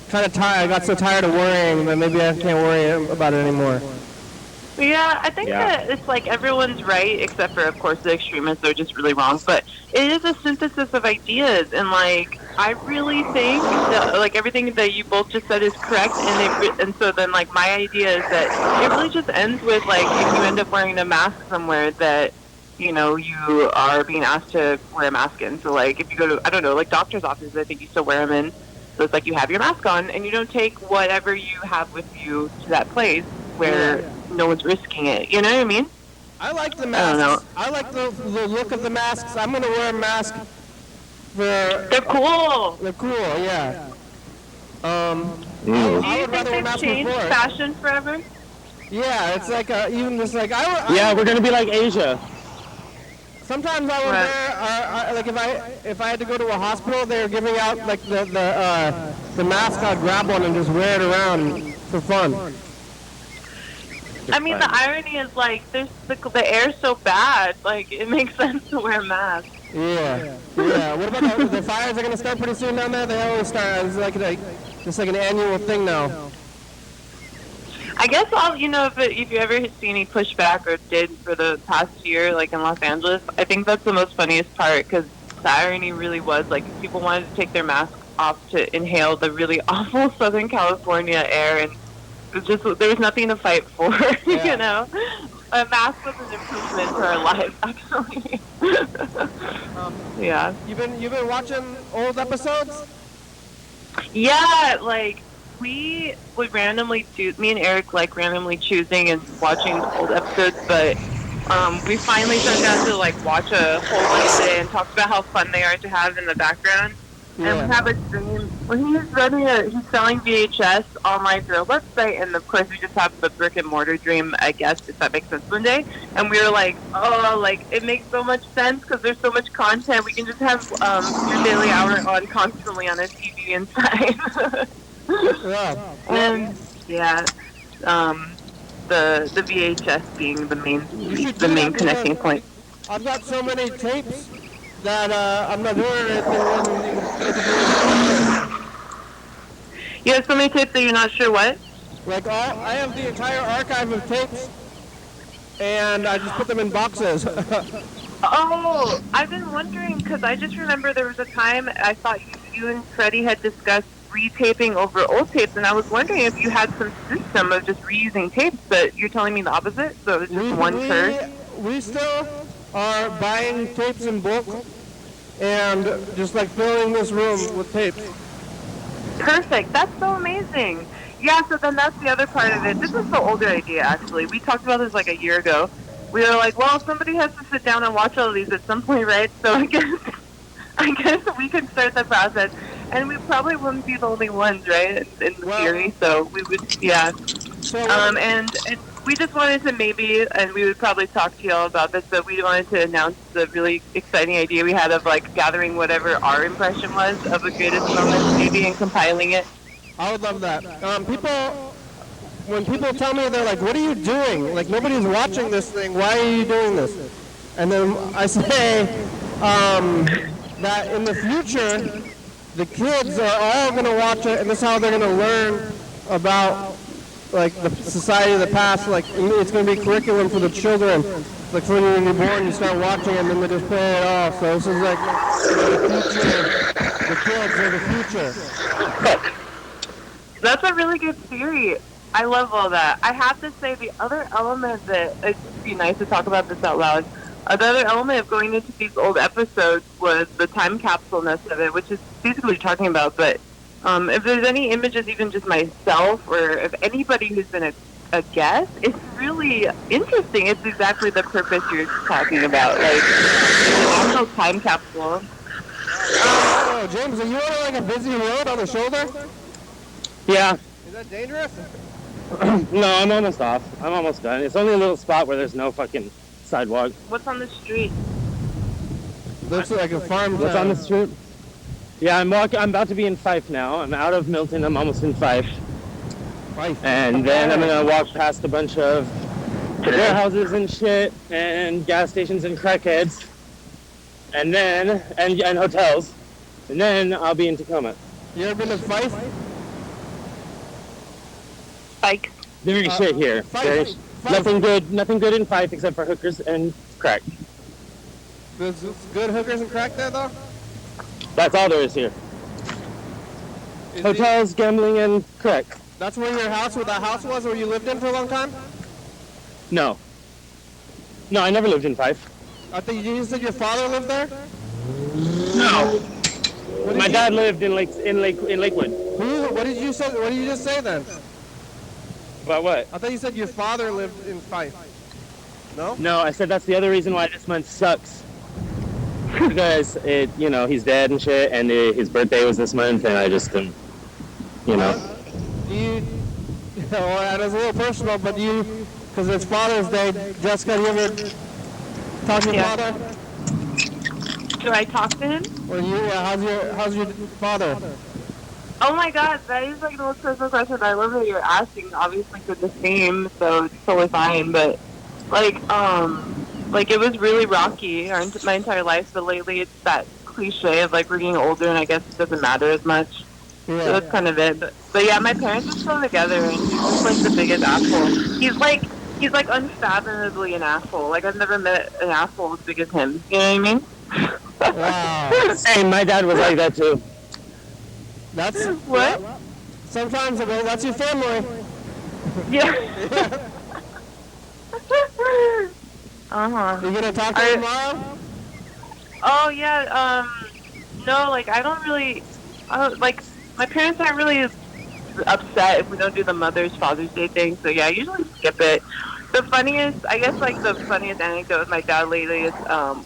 kind of tired. I got so tired of worrying that maybe I can't worry about it anymore. Yeah, I think that it's like everyone's right, except for, of course, the extremists are just really wrong. But it is a synthesis of ideas, and like I really think that like everything that you both just said is correct. And so then like my idea is that it really just ends with like if you end up wearing a mask somewhere that you know you are being asked to wear a mask in. So like if you go to, I don't know, like doctor's offices, I think you still wear them in. So it's like you have your mask on and you don't take whatever you have with you to that place where no one's risking it. You know what I mean? I like the masks. I like the look of the masks. I'm gonna wear a mask for. They're cool. They're cool, yeah. Do I you would rather think wear they've masks changed before. fashion forever? Yeah, it's like even just like Yeah, we're gonna be like Asia. Sometimes I would wear, like if I had to go to a hospital, they were giving out like the mask. I'd grab one and just wear it around for fun. I mean, the irony is like, the air's so bad. Like, it makes sense to wear a mask. Yeah. What about the fires are gonna start pretty soon down there? They always start. It's like just like an annual thing now. I guess if you ever see any pushback or did for the past year, like in Los Angeles, I think that's the most funniest part because the irony really was like people wanted to take their masks off to inhale the really awful Southern California air, and it was just there was nothing to fight for. Yeah. A mask was an improvement to our lives, actually. Yeah. You've been watching old episodes? Yeah, like we would randomly choose. Me and Eric like randomly choosing and watching old episodes, but we finally sat down to like watch a whole bunch today and talk about how fun they are to have in the background. Yeah. And we have a dream. Well, he's selling VHS online through a website, and of course we just have the brick and mortar dream, I guess, if that makes sense one day. And we were like, oh, like it makes so much sense because there's so much content. We can just have your daily hour on constantly on a TV inside. Yeah. And yeah, the VHS being the main connecting point. I've got so many tapes that I'm not doing anything. You have so many tapes that you're not sure what? Like I have the entire archive of tapes, and I just put them in boxes. Oh, I've been wondering because I just remember there was a time I thought you and Freddie had discussed retaping over old tapes, and I was wondering if you had some system of just reusing tapes, but you're telling me the opposite, so it was just one per. We still are buying tapes in bulk and just like filling this room with tapes. Perfect. That's so amazing. Yeah, so then that's the other part of it. This is the older idea, actually. We talked about this like a year ago. We were like, well, somebody has to sit down and watch all of these at some point, right? So I guess we can start the process. And we probably wouldn't be the only ones, right, in the theory. So we would, yeah. And we just wanted to maybe, and we would probably talk to y'all about this, but we wanted to announce the really exciting idea we had of, like, gathering whatever our impression was of the greatest moments, maybe, and compiling it. I would love that. When people tell me, they're like, what are you doing? Like, nobody's watching this thing. Why are you doing this? And then I say that in the future, the kids are all going to watch it, and this is how they're going to learn about, like, the society of the past. Like, it's going to be curriculum for the children. Like, when you're born, you start watching it, and then they just play it off. So this is like the future. The kids are the future. That's a really good theory. I love all that. I have to say, the other element that it'd be nice to talk about this out loud. The other element of going into these old episodes was the time capsule-ness of it, which is basically what you're talking about. But if there's any images, even just myself, or if anybody who's been a guest, it's really interesting. It's exactly the purpose you're talking about. Like, an actual time capsule. Oh, James, are you on like a busy road on the shoulder? Yeah. Is that dangerous? No, I'm almost off. I'm almost done. It's only a little spot where there's no fucking sidewalk. What's on the street? Looks like a farm town. What's on the street? Yeah, I'm about to be in Fife now. I'm out of Milton. I'm almost in Fife. And then I'm gonna walk past a bunch of warehouses and shit, and gas stations and crackheads, and then and hotels, and then I'll be in Tacoma. You ever been to Fife? Spike. Very shit here. Fife. Nothing good in Fife except for hookers and crack. There's good hookers and crack there, though? That's all there is here. Hotels, gambling, and crack. That's where your house, where that house was, where you lived in for a long time? No, I never lived in Fife. I think you said your father lived there? No. My dad lived in Lakewood. What did you just say then? About what? I thought you said your father lived in Fife. No? No, I said that's the other reason why this month sucks. Because he's dead and shit, and his birthday was this month, and I just well, that is a little personal, but because it's Father's Day, Jessica, you ever talk to your father? Do I talk to him? Or you? How's your father? Oh my god, that is like the most personal question. I love that you're asking. Obviously, for the same, so it's totally fine. But like it was really rocky my entire life. But lately, it's that cliche of like we're getting older, and I guess it doesn't matter as much. So that's kind of it. But yeah, my parents are still together, and he's just like the biggest asshole. He's like unfathomably an asshole. Like I've never met an asshole as big as him. You know what I mean? Wow. Hey, my dad was like that too. That's what? Yeah. Sometimes that's your family. Yeah. You gonna talk to him tomorrow? Oh yeah. No, like I don't really. Like my parents aren't really upset if we don't do the Father's Day thing. So yeah, I usually skip it. The funniest anecdote with my dad lately is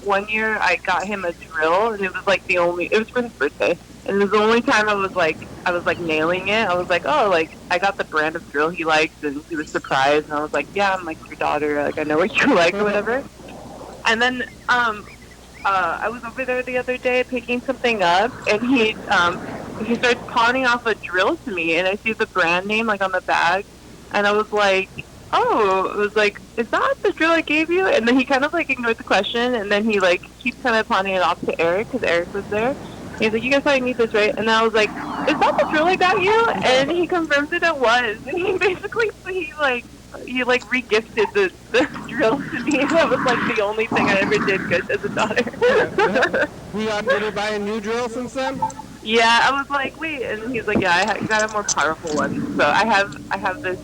one year I got him a drill, and it was for his birthday, and it was the only time I was like nailing it. I was like, oh, like I got the brand of drill he likes, and he was surprised, and I was like, yeah, I'm like your daughter, like I know what you like or whatever. And then I was over there the other day picking something up, and he starts pawning off a drill to me, and I see the brand name like on the bag, and I was like, oh, it was like, is that the drill I gave you? And then he kind of like ignored the question, and then he like keeps kind of pawning it off to Eric because Eric was there. He's like, you guys probably need this, right? And I was like, is that the drill I got you? And he confirmed that it was. And he basically re-gifted the drill to me. That was like the only thing I ever did good as a daughter. Did he buy a new drill since then? Yeah, I was like, wait, and he's like, yeah, I got a more powerful one. So I have this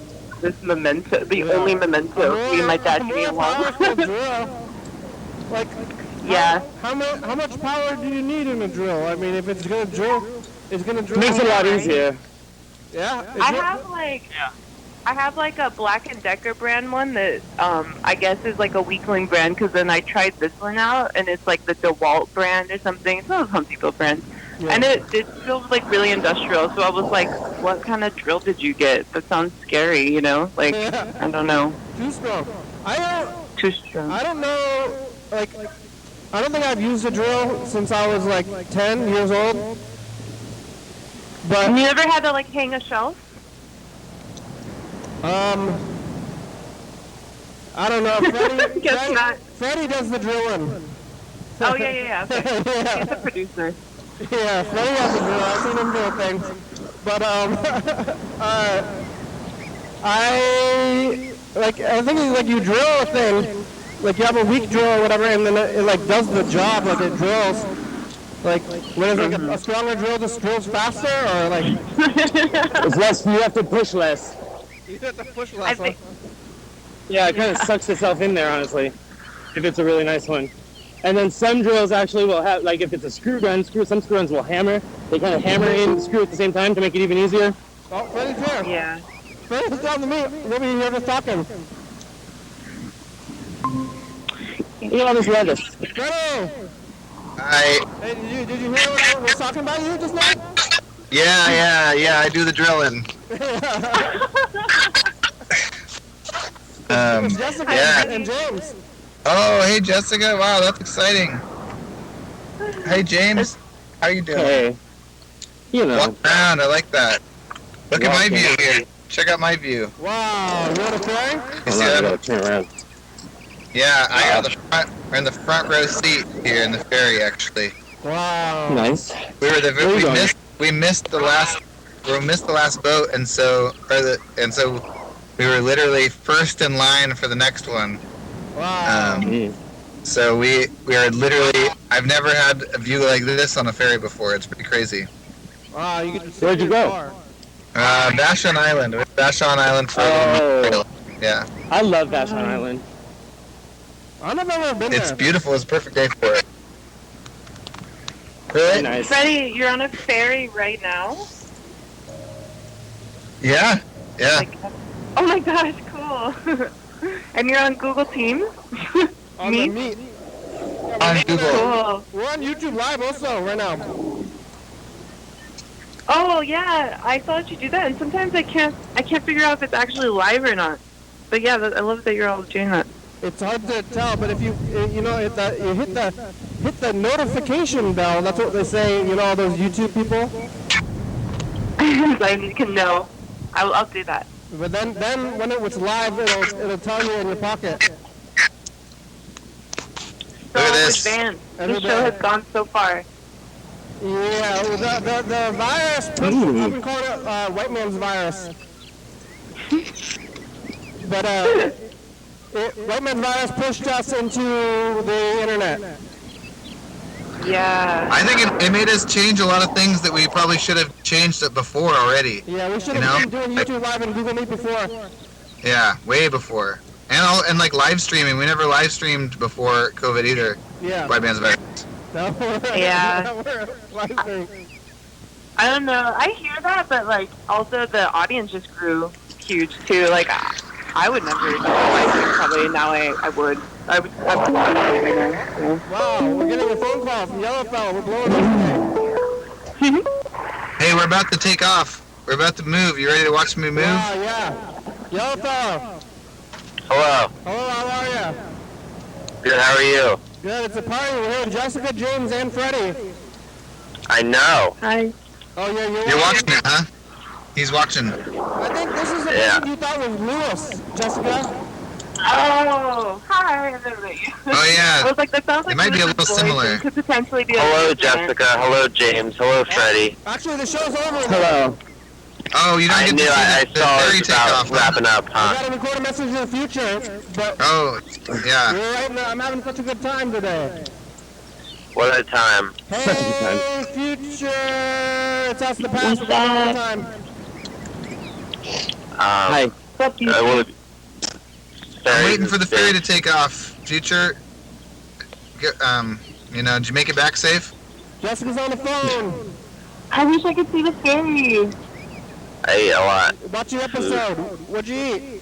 memento, the only memento me and my dad getting along. Like, yeah. How much power do you need in a drill? I mean, if it's gonna drill, it's gonna drill. Makes it a lot easier. Yeah. I have like a Black & Decker brand one that I guess is like a weakling brand, because then I tried this one out, and it's like the DeWalt brand or something. It's one of those Home Depot brands. Yeah. And it feels like really industrial, so I was like, what kind of drill did you get? That sounds scary, you know? Like, yeah. I don't know. Too strong. Too strong. I don't know, like, I don't think I've used a drill since I was like 10 years old. But you ever had to like hang a shelf? I don't know. Freddie does the drilling. Oh, yeah. Okay. Yeah. He's a producer. Yeah, Freddie has a drill. I've seen him do things. But, I think it's like you drill a thing, like you have a weak drill or whatever, and then it like does the job, like it drills. Like, what is it, a stronger drill just drills faster, or like? It's less, you have to push less. You have to push less, huh? Yeah, it kind of sucks itself in there, honestly, if it's a really nice one. And then some drills actually will have, like if it's a screw gun, some screw guns will hammer. They kind of hammer in the screw at the same time to make it even easier. Oh, Freddie's here. Yeah. Freddie's down to me. Maybe you hear us talking. You know, this lettuce. Freddie! Hi. Hey, did you hear what I was talking about you just now? Yeah, I do the drilling. Jessica and James. Oh, hey Jessica. Wow, that's exciting. Hey James, how you doing? Hey. You know. Walk around, I like that. Look at my view here. Check out my view. Wow, you on a ferry? You see that? Turn around. Yeah, we're in the front row seat here in the ferry actually. Wow. Nice. We missed the last boat, and so we were literally first in line for the next one. Wow. So we are literally, I've never had a view like this on a ferry before. It's pretty crazy. Wow, you get to see Where'd you go? Vashon Island. Vashon Island for yeah. I love Vashon Island. I've never been there. It's beautiful. It's a perfect day for it. Really nice. Freddie, you're on a ferry right now? Yeah. Oh my gosh, cool. And you're on Google Teams? On the Meet. On Google. Cool. We're on YouTube Live also right now. Oh yeah, I thought you do that, and sometimes I can't figure out if it's actually live or not. But yeah, I love that you're all doing that. It's hard to tell, but if you hit the notification bell, that's what they say. You know, all those YouTube people. I can know. I'll do that. But then when it was live, it'll tell you in your pocket. So this. advanced. The show has gone so far. Yeah, the virus. I've been calling it white man's virus. But white man's virus pushed us into the internet. Yeah. I think it made us change a lot of things that we probably should have changed it before already. Yeah, we should have been doing YouTube Live and Google Meet before. Yeah, way before. And like live streaming. We never live streamed before COVID either. Yeah. White man's virus. Yeah. I don't know. I hear that, but like also the audience just grew huge too. Like I would never do live stream probably. Now I would. I would Wow, we're getting a phone call from Yellowfell. We're blowing up. Hey, we're about to take off. We're about to move. You ready to watch me move? Wow, yeah. Yellowfell. Hello. Hello, how are you? Good. How are you? Good, it's a party. We're here with Jessica, James, and Freddie. I know. Hi. Oh, yeah, You're watching it, huh? He's watching. I think this is the person you thought was Lewis, Jessica. Oh, hi everybody. Oh I yeah. was like, that sounds like It might be a Lewis's little voice. similar. It could potentially be. Hello, a Jessica. Hello, James. Hello, Freddie. Actually, the show's over. Hello. Oh, you don't I get knew to see I the saw ferry it about takeoff. wrapping up, I huh? gotta record a message in the future, but Oh, yeah. you're right now. I'm having such a good time today. What a time. Hey, future! It's us, the past. We're going all the time. Hi. I will. I'm waiting for the ferry to take off. Future. Did you make it back safe? Jessica's on the phone. I wish I could see the ferry. I ate a lot. Watch your episode. What'd you eat?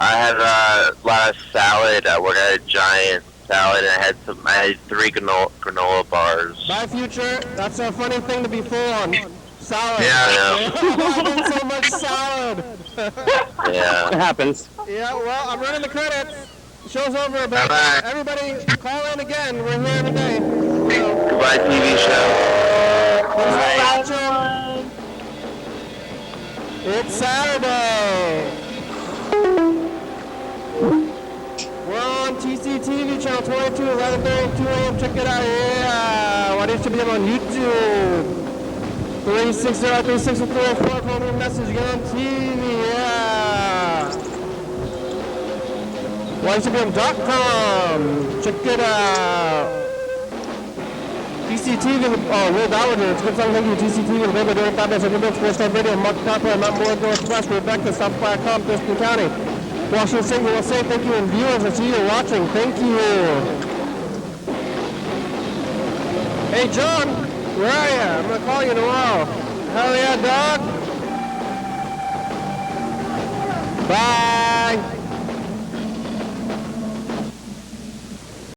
I had a lot of salad. I worked at a giant salad, and I had 3 granola bars. Bye, future. That's a funny thing to be full on. Salad. Yeah. I ate so much salad. Yeah. It happens. Yeah, well, I'm running the credits. The show's over, but Bye-bye. everybody call in again. We're here every day. So, Goodbye, TV show. thanks for watching. It's Saturday. We're on TCTV channel 22, 11:30, 2 a.m. Check it out. Yeah. YDHWM on YouTube. 360-364. Call me a message. Get on TV. Yeah. YDHWM.com. Check it out. TCTV, Will Dowager, it's good song, thank you, TCTV, the baby during 5 minutes, everybody, four-star video, Mark Copper, Mount Moore, Northwest, Rebecca, South by Com, Thurston County, Washington State, we will say thank you, and viewers, I see you watching, thank you. Hey, John, where are you? I'm going to call you in a while. Hell yeah, dog. Bye.